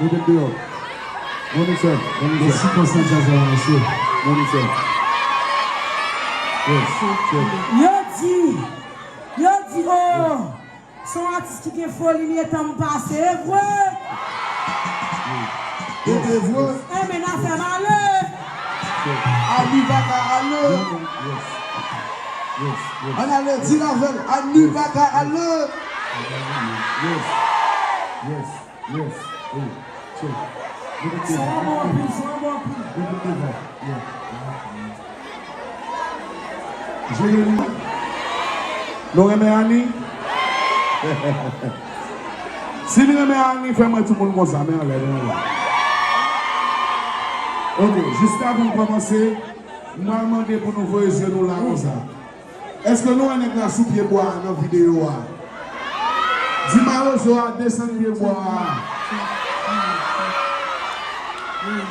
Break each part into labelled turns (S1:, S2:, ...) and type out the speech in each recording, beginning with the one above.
S1: dehors. Moniteur.
S2: Merci pour ça, monsieur.
S1: Moniteur.
S3: Yo dit, oh, son artiste qui est folie, il est en passé, vrai.
S1: Et des voix.
S3: Eh, mais n'a fait malheur.
S1: Ali Baka alleux. Yes. On a le dit la veille. Ali Baka alleux. Yes.
S3: C'est un bon prix.
S1: Jérémy. Nous aimons Annie. Si nous aimons Annie, fais-moi tout le monde comme ça, mais on l'aide. Ok, juste avant de commencer, je vais demander pour nous voir les nous là comme ça. Est-ce que nous on est dans sous pied bois dans la vidéo? Dis-moi aux autres, descendre pied bois. Oui.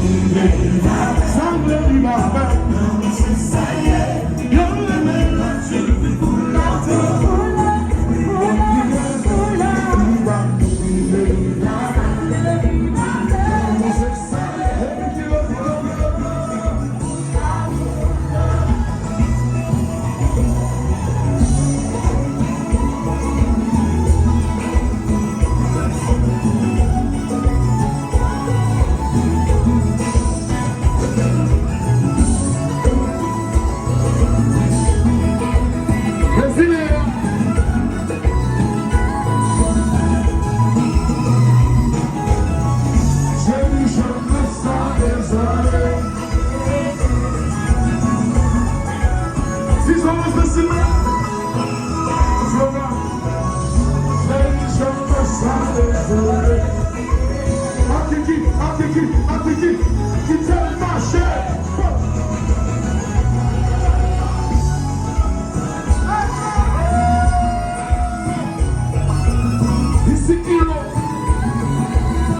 S3: Vive la